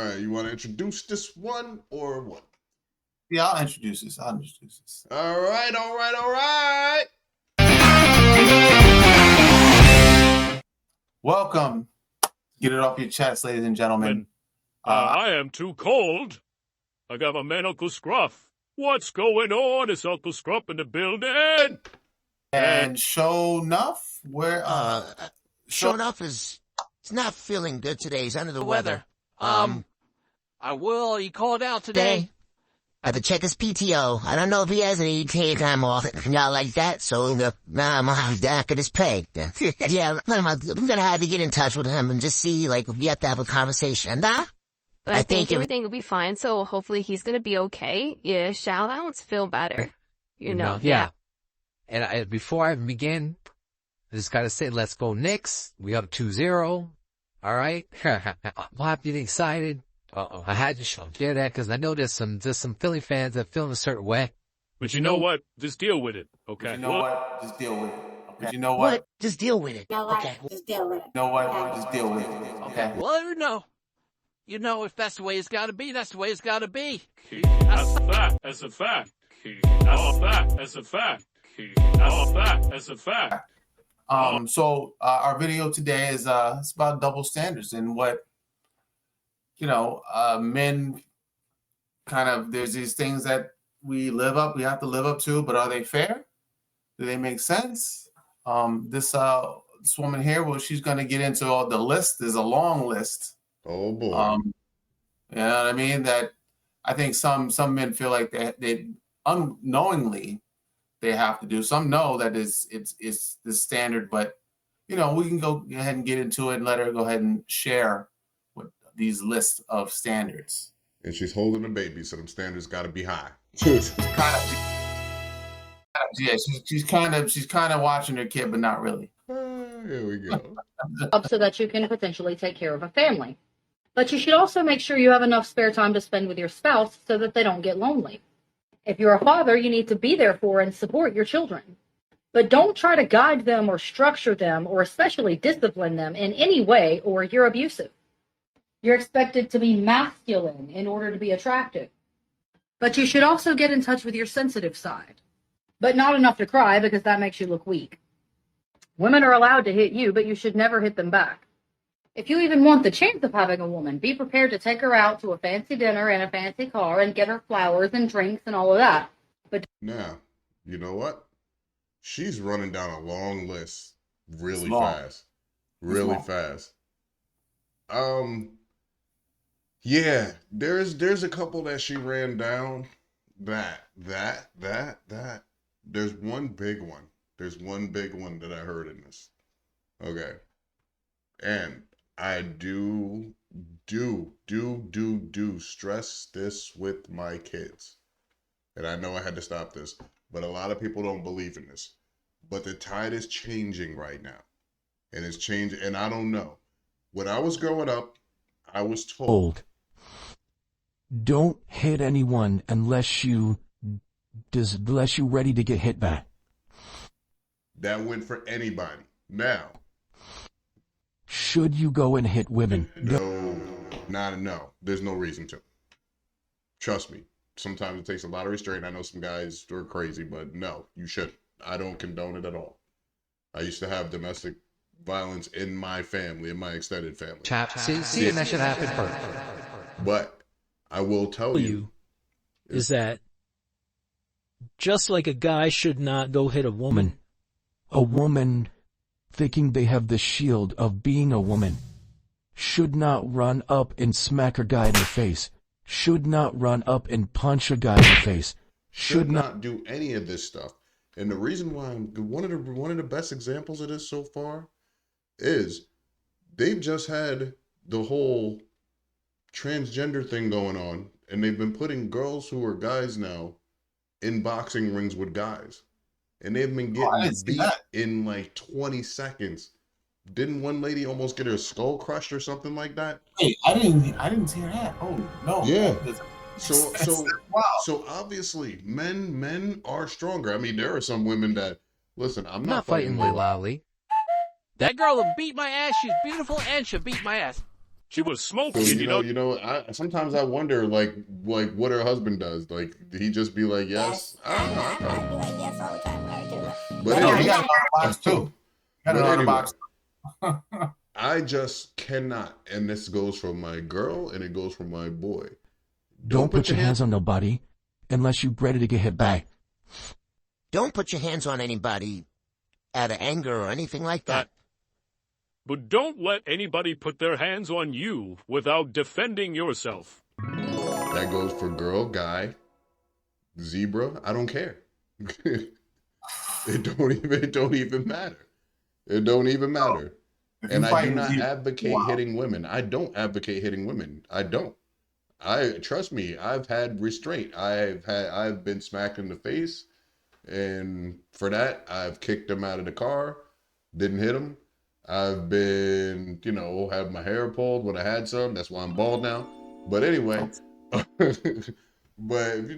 right, you want to introduce this one or what? Yeah, I'll introduce this. All right, all right, all right. Welcome. Get it off your chest, ladies and gentlemen. I am too cold. I got my man Uncle Scruff. What's going on? It's Uncle Scruff in the building. And Show Nuff, where Show Nuff is not feeling good today. He's under the weather. He called out today. I have to check his PTO. I don't know if he has any take time off and y'all like that, so I'm back at his pay. Yeah, I'm gonna have to get in touch with him and just see, like, if we have to have a conversation. But I think everything will be fine, so hopefully he's gonna be okay. Yeah, shall I feel better? You know? Yeah. And before I begin, I just gotta say, let's go Knicks. We up 2-0. All right? I'm happy and excited. I had to share that because I know there's some Philly fans that feel in a certain way. But you know what? Just deal with it, okay? You know what? Just deal with it. Okay. You know what? Just deal with it. Okay. Just deal with it. You know what? Just deal with it. Okay. Well, you know, if that's the way it's gotta be, that's the way it's gotta be. That's a fact. That's a fact. That's a fact. That's a fact. That's a fact. That's a fact. So our video today is it's about double standards and what men kind of, there's these things that we have to live up to, but are they fair? Do they make sense? This woman here, well, she's going to get into all the list. There's a long list. Oh boy. You know what I mean? That I think some men feel like they unknowingly they have to do. Some know that it's the standard, but we can go ahead and get into it and let her go ahead and share these lists of standards. And she's holding a baby, so them standards got to be high. Jeez. She's kind of watching her kid, but not really. Here we go. So that you can potentially take care of a family. But you should also make sure you have enough spare time to spend with your spouse so that they don't get lonely. If you're a father, you need to be there for and support your children. But don't try to guide them or structure them or especially discipline them in any way, or you're abusive. You're expected to be masculine in order to be attractive. But you should also get in touch with your sensitive side. But not enough to cry, because that makes you look weak. Women are allowed to hit you, but you should never hit them back. If you even want the chance of having a woman, be prepared to take her out to a fancy dinner in a fancy car and get her flowers and drinks and all of that. But now, you know what? She's running down a long list really fast. Yeah, there's a couple that she ran down. That. There's one big one. There's one big one that I heard in this. Okay. And I do stress this with my kids. And I know I had to stop this, but a lot of people don't believe in this. But the tide is changing right now. And it's changing, and I don't know. When I was growing up, I was told, don't hit anyone unless you're ready to get hit back. That went for anybody. Now, should you go and hit women? No. There's no reason to. Trust me. Sometimes it takes a lot of restraint. I know some guys are crazy, but no, you shouldn't. I don't condone it at all. I used to have domestic violence in my family, in my extended family. See, and that should happen first. But I will tell you is that just like a guy should not go hit a woman thinking they have the shield of being a woman should not run up and smack a guy in the face, should not run up and punch a guy in the face, should not do any of this stuff. And the reason why one of the best examples of this so far is they've just had the whole transgender thing going on, and they've been putting girls who are guys now in boxing rings with guys, and they've been getting beat in like 20 seconds. Didn't one lady almost get her skull crushed or something like that? Hey, I didn't see that. Oh no. Yeah. So obviously men are stronger. I mean, there are some women that listen. I'm not fighting Lily. That girl will beat my ass. She's beautiful and she'll beat my ass. She was So smoking, I sometimes I wonder like what her husband does. Like, did he just be like, yes? I don't know. But No, he anyway, got another box too. He got but another anyway, box. I just cannot, and this goes for my girl and it goes for my boy. Don't put your hands on nobody unless you're ready to get hit back. Don't put your hands on anybody out of anger or anything like that. But don't let anybody put their hands on you without defending yourself. That goes for girl, guy, zebra. I don't care. It don't even matter. It don't even matter. If And you I do fight not zebra, advocate wow. hitting women. I don't advocate hitting women. I don't. Trust me, I've had restraint. I've been smacked in the face, and for that, I've kicked him out of the car, didn't hit him. I've been, had my hair pulled when I had some. That's why I'm bald now. But anyway, but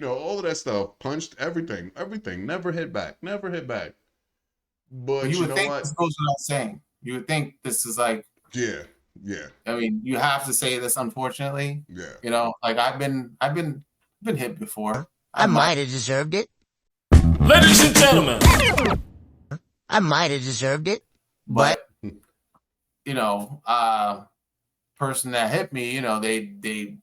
all of that stuff, punched everything, never hit back. But But you you would know think what? this goes without saying. You would think this is like, Yeah. I mean, you have to say this, unfortunately. Yeah. Like I've been hit before. I might have deserved it. Ladies and gentlemen, I might have deserved it. But person that hit me, they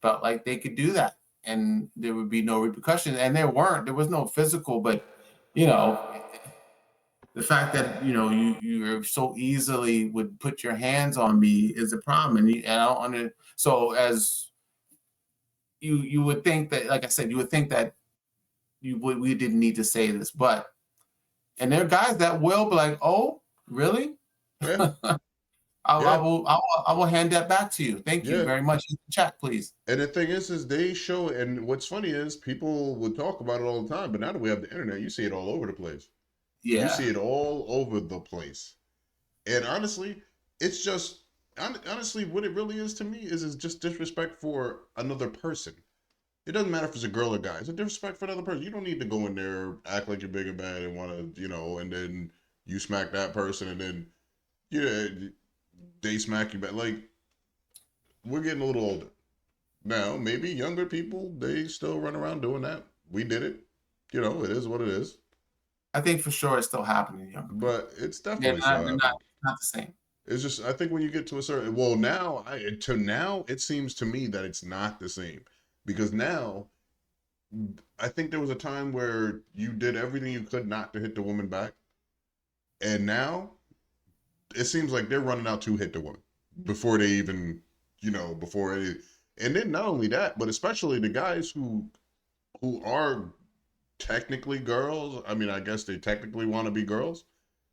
felt like they could do that and there would be no repercussions. And there was no physical, but the fact that you so easily would put your hands on me is a problem, and I don't under. So as you would think that, like I said, you would think that we didn't need to say this, and there are guys that will be like, oh, really? Yeah. I will hand that back to you. Thank you very much. Chat, please. And the thing is they show, and what's funny is people would talk about it all the time, but now that we have the internet, you see it all over the place. Yeah. You see it all over the place. And honestly, it's just, honestly, what it really is to me is just disrespect for another person. It doesn't matter if it's a girl or guy. It's a disrespect for another person. You don't need to go in there, act like you're big and bad and want to, and then you smack that person and then, they smack you back. Like, we're getting a little older. Now, maybe younger people, they still run around doing that. We did it. It is what it is. I think for sure it's still happening, younger. But it's definitely still happening. Not the same. It's just, I think when you get to a certain, well, now, it seems to me that it's not the same. Because now, I think there was a time where you did everything you could not to hit the woman back. And now, it seems like they're running out to hit the woman before they even, and then not only that, but especially the guys who are technically girls. I mean, I guess they technically want to be girls.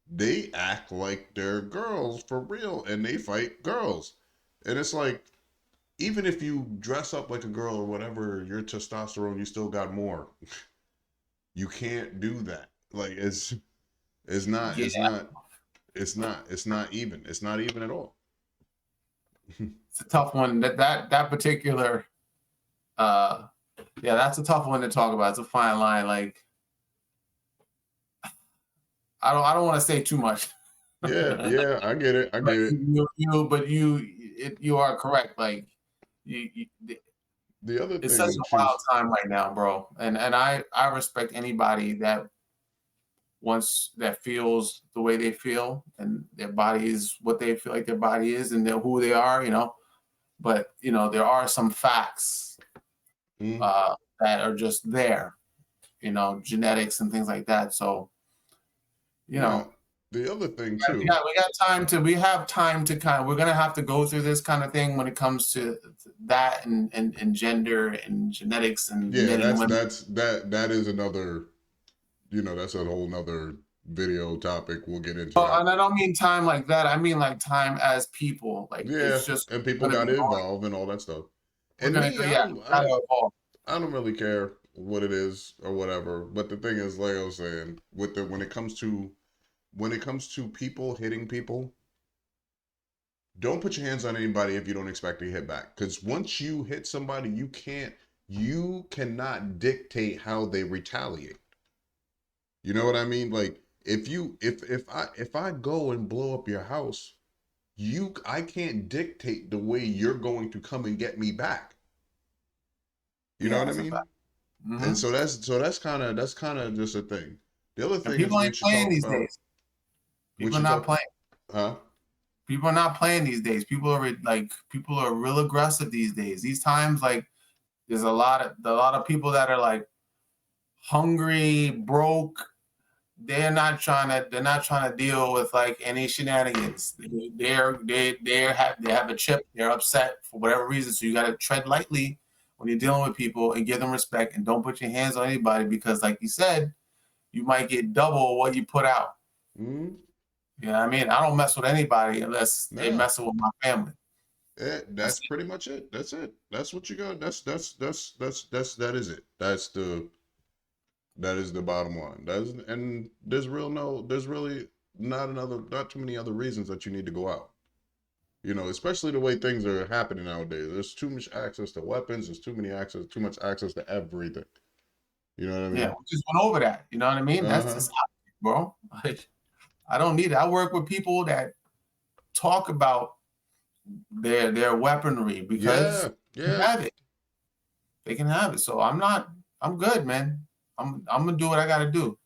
They act like they're girls for real, and they fight girls. And it's like, even if you dress up like a girl or whatever, your testosterone, you still got more. You can't do that. Like, it's not even. It's not even at all. It's a tough one. That particular, that's a tough one to talk about. It's a fine line. Like, I don't want to say too much. Yeah, I get it. You are correct. Like, the other thing, it's such a wild time right now, bro. And I respect anybody that feels the way they feel, and their body is what they feel like their body is, and they're who they are, But there are some facts that are just there, genetics and things like that. So, the other thing too. We have time to we're gonna have to go through this kind of thing when it comes to that and gender and genetics and that is another. That's a whole nother video topic we'll get into. And I don't mean time like that. I mean like time as people. Like, it's just, and people got involved and all that stuff. And I don't really care what it is or whatever. But the thing is, like I was saying, when it comes to people hitting people, don't put your hands on anybody if you don't expect to hit back. Because once you hit somebody, you cannot dictate how they retaliate. You know what I mean? Like, if I go and blow up your house, I can't dictate the way you're going to come and get me back. You know what I that's a mean? fact. Mhm. And so that's kind of just a thing. The other And thing is people when ain't she playing talk these about days. when People are she not talk, playing. huh? People are not playing these days. People are real aggressive these days. These times, like, there's a lot of people that are like hungry, broke. They're not trying to deal with like any shenanigans. They have a chip. They're upset for whatever reason. So you got to tread lightly when you're dealing with people and give them respect, and don't put your hands on anybody, because, like you said, you might get double what you put out. Mm-hmm. You know what I mean? I don't mess with anybody unless they Nah. messing with my family. That's pretty much it. That's it. That's what you got. That is it. That is the bottom line. And there's really not too many other reasons that you need to go out. You know, especially the way things are happening nowadays. There's too much access to weapons. There's too much access to everything. You know what I mean? Yeah, we just went over that. You know what I mean? That's Uh-huh. just bro. Like, I don't need it. I work with people that talk about their weaponry because Yeah, they can yeah. have it. They can have it. So I'm good, man. I'm gonna do what I gotta do.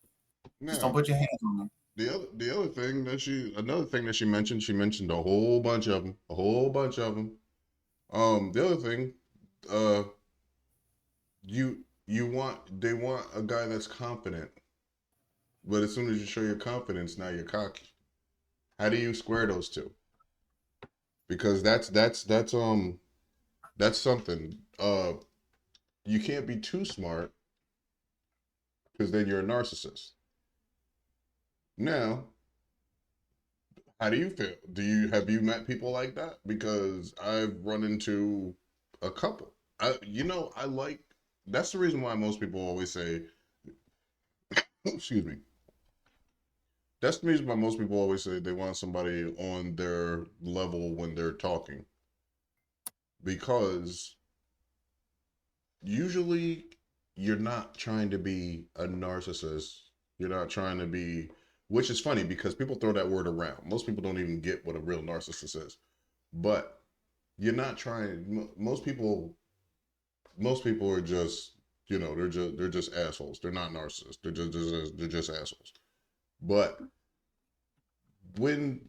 Just don't Now, put your hands on me. another thing that she mentioned a whole bunch of them, the other thing, uh, they want a guy that's confident, but as soon as you show your confidence, now you're cocky. How do you square those two? Because that's something. You can't be too smart because then you're a narcissist. Now, how do you feel? Have you met people like that? Because I've run into a couple. I like that's the reason why most people always say, excuse me. That's the reason why most people always say they want somebody on their level when they're talking. Because usually you're not trying to be a narcissist. You're not trying to be, which is funny because people throw that word around. Most people don't even get what a real narcissist is. But you're not trying. Most people are just, they're just assholes. They're not narcissists. They're just assholes. But when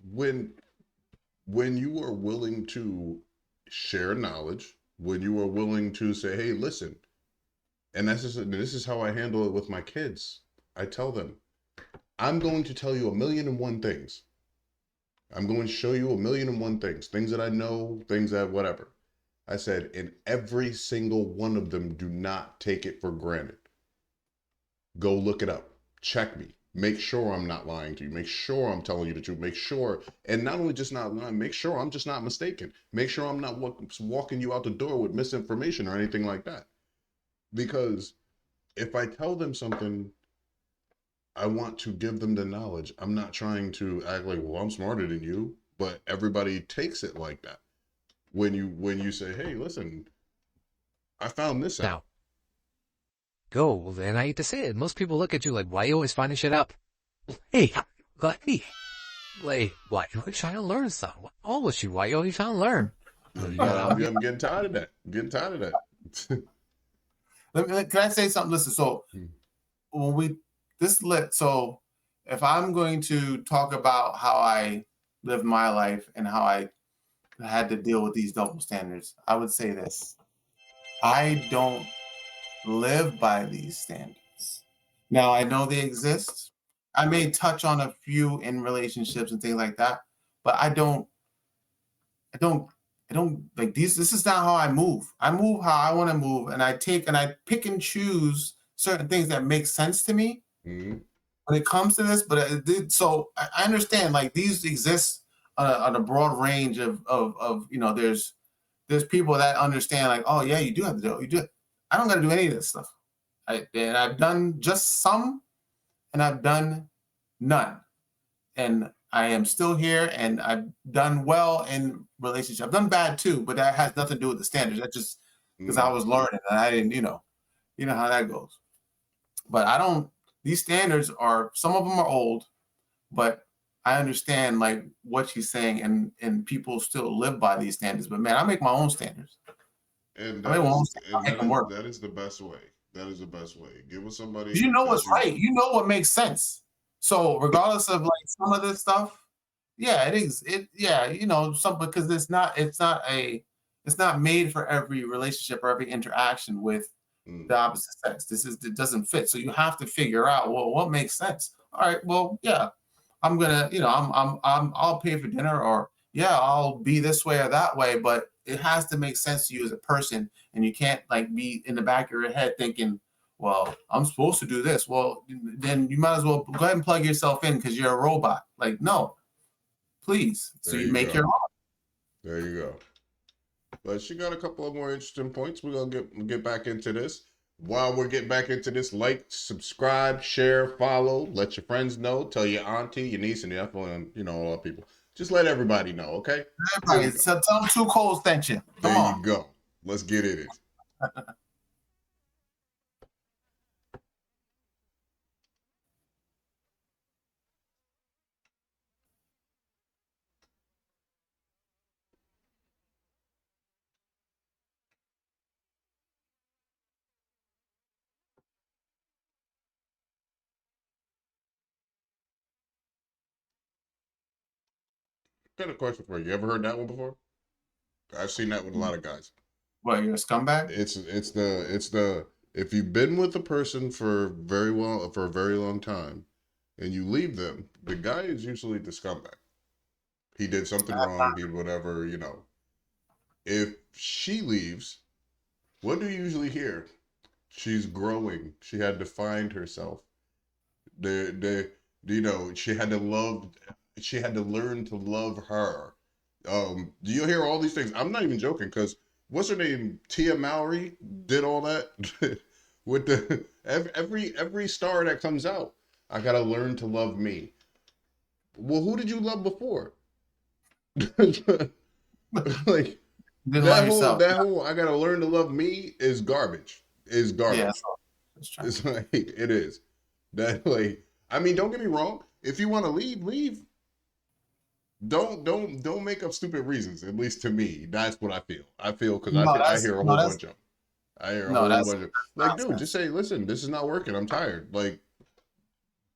you are willing to share knowledge, when you are willing to say, "Hey, listen," and this is how I handle it with my kids. I tell them, "I'm going to tell you 1,000,001 things. I'm going to show you 1,000,001 things that I know, things that whatever." I said, "And every single one of them, do not take it for granted. Go look it up. Check me. Make sure I'm not lying to you. Make sure I'm telling you the truth. Make sure, and not only just not lying, make sure I'm just not mistaken. Make sure I'm not walking you out the door with misinformation or anything like that. Because if I tell them something, I want to give them the knowledge. I'm not trying to act like, well, I'm smarter than you, but everybody takes it like that. When you say, "Hey, listen, I found this out." Now, go, and I hate to say it, most people look at you like, why you always finding shit up? Hey, why you trying to learn something? Always you, why you always trying to learn? I'm getting tired of that. I'm getting tired of that. Can I say something? Listen, so so if I'm going to talk about how I live my life and how I had to deal with these double standards, I would say this: I don't live by these standards. Now, I know they exist. I may touch on a few in relationships and things like that, but I don't like these. This is not how I move. I move how I want to move, and I pick and choose certain things that make sense to me Mm-hmm. when it comes to this. But so I understand, like, these exist on a broad range of there's people that understand, like, oh yeah, you do have to do it. You do it. I don't got to do any of this stuff. And I've done just some, and I've done none, and I am still here, and I've done well in relationships. I've done bad too, but that has nothing to do with the standards. That's just because I was learning, and I didn't, you know how that goes. But I don't. These standards are, some of them are old, but I understand like what she's saying, and people still live by these standards. But man, I make my own standards. And I make my own standards. I make them work. that is the best way. That is the best way. Get with somebody. You know what's right. You know what makes sense. So regardless of like some of this stuff, yeah, it is. You know, some because it's not made for every relationship or every interaction with the opposite sex. It doesn't fit. So you have to figure out, well, what makes sense. All right, well, yeah, I'm gonna, you know, I'll pay for dinner, or yeah, I'll be this way or that way, but it has to make sense to you as a person, and you can't like be in the back of your head thinking, well, I'm supposed to do this. Well, then you might as well go ahead and plug yourself in because you're a robot. Like, no, please. So you make your own. There you go. But she got a couple of more interesting points. We're gonna get back into this. While we're getting back into this, like, subscribe, share, follow, let your friends know, tell your auntie, your niece, and your nephew, and you know, all the people. Just let everybody know, okay? Everybody, so tell them Too Cold sent you. Come on. There you go. Let's get in it. Got a question for you. You ever heard that one before? I've seen that with a lot of guys. What, you're a scumbag? It's the if you've been with a person for a very long time and you leave them, the guy is usually the scumbag. He did something wrong, he whatever, you know. If she leaves, what do you usually hear? She's growing. She had to find herself. You know, she had to learn to love her. Do you hear all these things? I'm not even joking, because what's her name? Tia Mowry did all that with the every star that comes out. I gotta learn to love me. Well, who did you love before? Like that whole I gotta learn to love me is garbage. Is garbage. Yeah, it's like it is. That like I mean, don't get me wrong. If you want to leave. Don't make up stupid reasons. At least to me, that's what I feel. I feel because I hear a whole bunch of them. I hear a whole bunch of like, dude, just say, listen, this is not working. I'm tired. Like,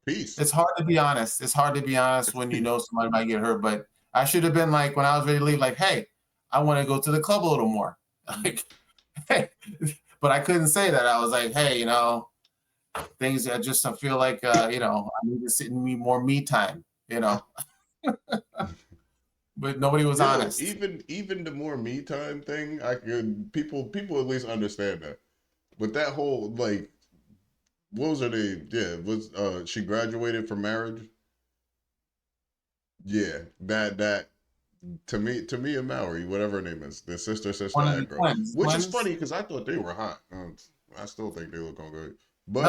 peace. It's hard to be honest. It's hard to be honest when you know somebody might get hurt. But I should have been like, when I was ready to leave, like, hey, I want to go to the club a little more. Like, hey, but I couldn't say that. I was like, hey, you know, things I feel like, you know, I need to sit in more me time, you know. But nobody was honest. Even the more me time thing, I could people at least understand that. But that whole like, what was her name? Yeah, was she graduated from marriage? Yeah, that to me and Mallory, whatever her name is, the sister that girl, which is funny because I thought they were hot. I still think they look all good. But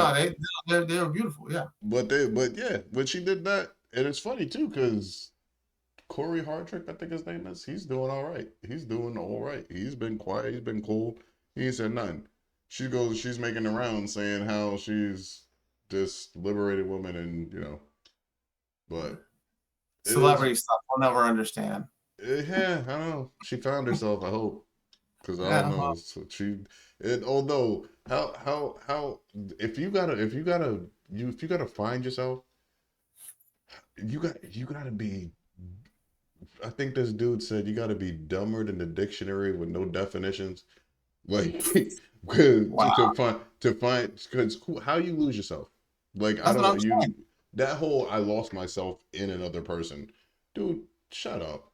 no, they were beautiful, yeah. But when she did that, and it's funny too because Corey Hardrick, I think his name is, he's doing all right. He's doing all right. He's been quiet. He's been cool. He ain't said nothing. She's making the rounds saying how she's this liberated woman, and you know, but celebrity stuff we'll never understand. Yeah, I don't know. She found herself, I hope, because I don't know. So although how if you gotta find yourself, you gotta be. I think this dude said you gotta be dumber than the dictionary with no definitions. Like, to find because how you lose yourself. Like, I don't know, that whole I lost myself in another person, dude. Shut up.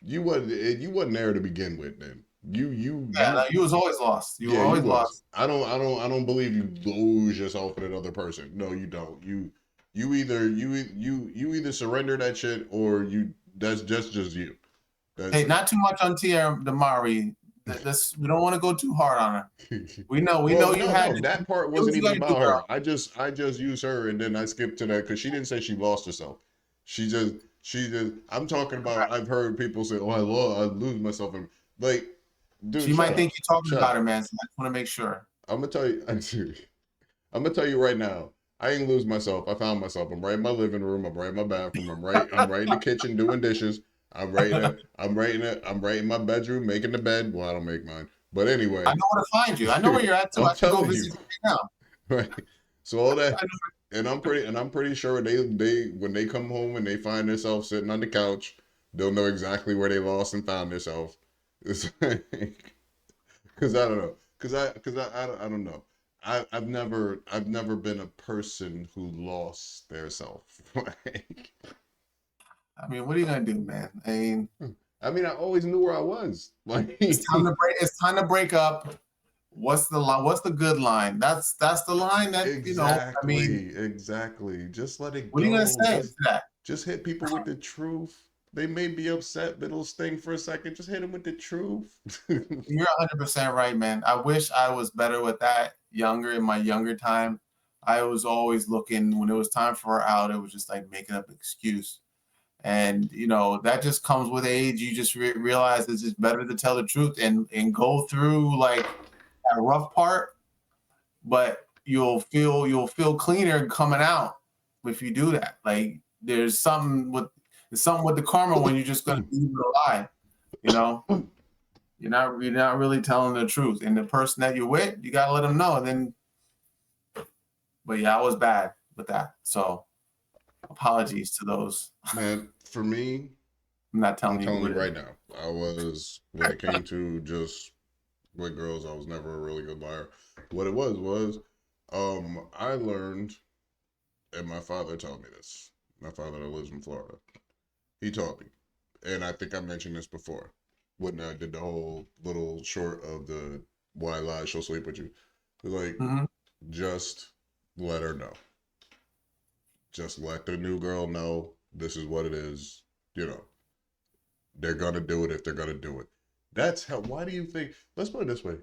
You wasn't there to begin with. Then you was always lost. You were always lost. I don't believe you lose yourself in another person. No, you don't. You either surrender that shit or that's just you. Hey, not too much on Tia Mowry. We don't want to go too hard on her. We know that part wasn't even about her. I just used her and then I skipped to that because she didn't say she lost herself. She just I'm talking about. I've heard people say, "Oh, I lose myself," and like, dude, she might think you're talking about her, man. So I just want to make sure. I'm gonna tell you right now. I ain't lose myself. I found myself. I'm right in my living room. I'm right in my bathroom. I'm right in the kitchen doing dishes. I'm right in my bedroom making the bed. Well, I don't make mine. But anyway. I know where to find you. I know where you're at too. I'm I can go telling visit you. you right now. Right. So all that, and I'm pretty sure they when they come home and they find themselves sitting on the couch, they'll know exactly where they lost and found themselves. It's like, cause I don't know, I don't know. I've never been a person who lost their self. Like, I mean, what are you gonna do, man? I mean, I always knew where I was. Like, it's time to break. It's time to break up. What's the line? What's the good line? That's the line that exactly, you know. I mean, exactly. Just let it go. What are you gonna say to that? Just hit people with the truth. They may be upset, but it'll sting for a second. Just hit them with the truth. You're 100% right, man. I wish I was better with that in my younger time. I was always looking when it was time for her out. It was just like making up an excuse. And, you know, that just comes with age. You just realize it's just better to tell the truth and go through like a rough part, but you'll feel cleaner coming out if you do that. Like there's something with the karma when you're just gonna leave it a lie. You know, you're not really telling the truth. And the person that you're with, you gotta let them know. And then, but yeah, I was bad with that. So apologies to those. Man, for me, I'm telling you right now, I was, when it came to just with girls, I was never a really good liar. What it was, I learned, and my father taught me this. My father that lives in Florida. He taught me, and I think I mentioned this before when I did the whole little short of the why lie, she'll sleep with you. Like, just let her know. Just let the new girl know this is what it is. You know, they're gonna do it if they're gonna do it. That's how. Why do you think? Let's put it this way.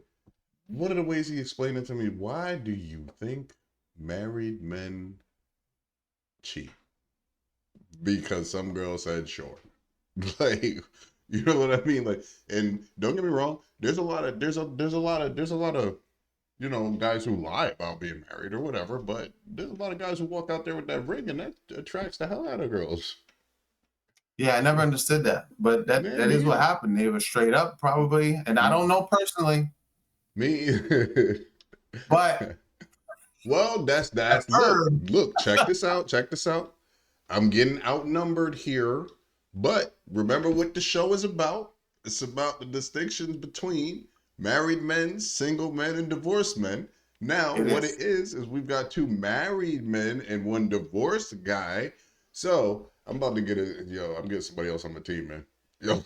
One of the ways he explained it to me. Why do you think married men cheat? Because some girl said sure. Like, you know what I mean? Like, and don't get me wrong, there's a lot of you know, guys who lie about being married or whatever, but there's a lot of guys who walk out there with that ring and that attracts the hell out of girls. Yeah, I never understood that, but that is what happened. They were straight up probably, and I don't know personally. Me, but well, that's look, check this out. I'm getting outnumbered here, but remember what the show is about. It's about the distinctions between married men, single men, and divorced men. Now, what it is we've got 2 married men and 1 divorced guy. So I'm about to get I'm getting somebody else on my team, man. Yo.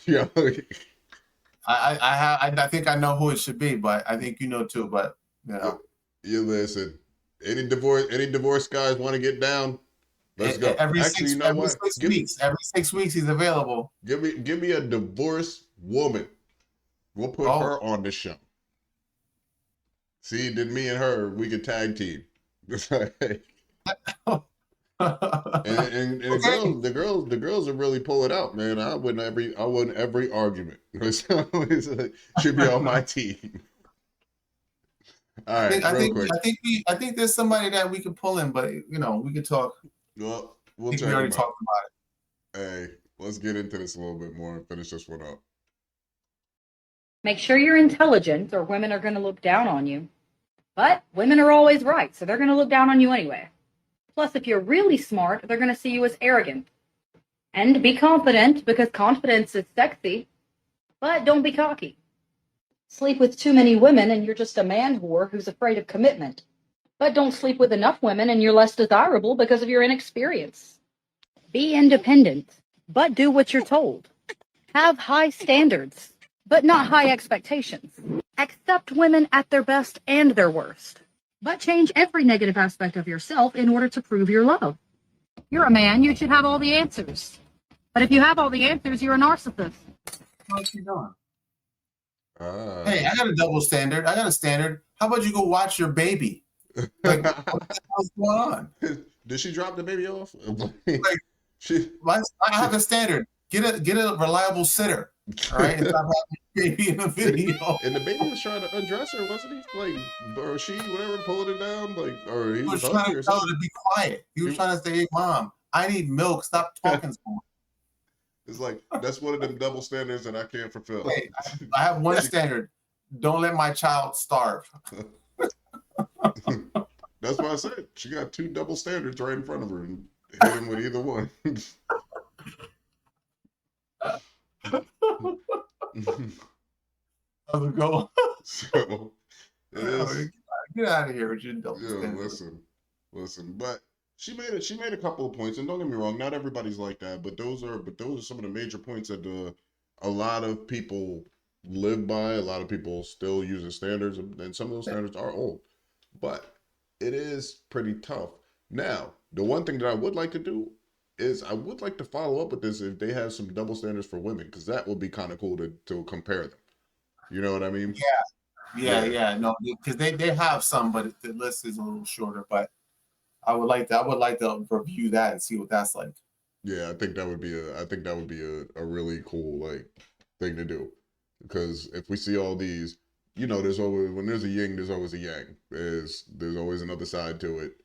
I think I know who it should be, but I think you know too. But you know, you listen. Any divorced guys want to get down? Let's go. Every 6 weeks he's available. Give me a divorced woman. We'll put her on the show. See, then me and her, we could tag team. and the girls will really pull it out, man. I win every argument. Should be on my team. All right, I think there's somebody that we could pull in, but you know, we could talk. Well, we already talked about it. Hey, let's get into this a little bit more and finish this one up. Make sure you're intelligent, or women are going to look down on you. But women are always right, so they're going to look down on you anyway. Plus, if you're really smart, they're going to see you as arrogant. And be confident, because confidence is sexy. But don't be cocky. Sleep with too many women and you're just a man whore who's afraid of commitment. But don't sleep with enough women and you're less desirable because of your inexperience. Be independent, but do what you're told. Have high standards, but not high expectations. Accept women at their best and their worst. But change every negative aspect of yourself in order to prove your love. You're a man, you should have all the answers. But if you have all the answers, you're a narcissist. What's he doing? Hey, I got a double standard. I got a standard. How about you go watch your baby? Like, what the hell's going on? Did she drop the baby off? I have a standard. Get a reliable sitter. All right, and stop having your baby in the video. And the baby was trying to undress her, wasn't he? Like, or she, whatever, pulling it down, like, or he He was was trying hungry to or tell her something. to be quiet. He was trying to say, "Hey, mom, I need milk. Stop talking so much." It's like that's one of them double standards that I can't fulfill. Hey, I have one standard: don't let my child starve. That's why I said she got two double standards right in front of her and hit him with either one. How's it going? So it is. Get out of here with your double Yeah, standards. listen. But she made a couple of points, and don't get me wrong, not everybody's like that. But those are some of the major points that a lot of people live by. A lot of people still use as standards, and some of those standards are old. But it is pretty tough. Now, the one thing that I would like to do is I would like to follow up with this if they have some double standards for women, because that would be kind of cool to compare them. You know what I mean? Yeah. No, because they have some, but the list is a little shorter. But I would like to review that and see what that's like. Yeah, I think that would be a really cool like thing to do, because if we see all these, there's always, when there's a yin, there's always a yang. There's always another side to it,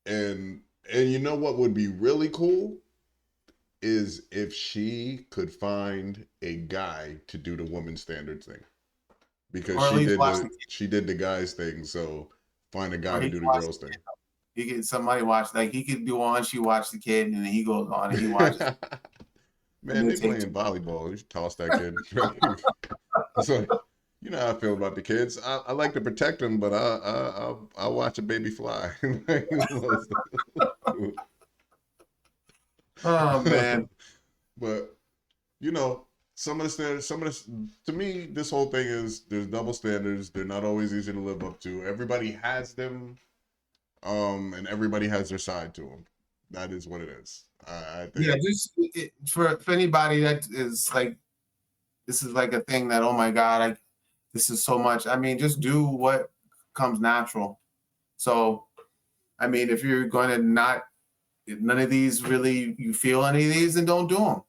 and you know what would be really cool is if she could find a guy to do the woman standards thing, because Or at least watch the she did the guys thing, so find a guy Or to he do the watch girls thing. He could somebody watch, like he could do one, she watch the kid, and then he goes on and he watches. Man, they playing volleyball. You should toss that kid. So, you know how I feel about the kids. I like to protect them, but I watch a baby fly. Oh man. But some of the standards, to me, this whole thing is there's double standards. They're not always easy to live up to. Everybody has them, and everybody has their side to them. That is what it is. I think. Yeah, just for anybody that is like, this is like a thing that, oh my God, this is so much. I mean, just do what comes natural. So, I mean, if you're going to none of these really, you feel any of these, then don't do them.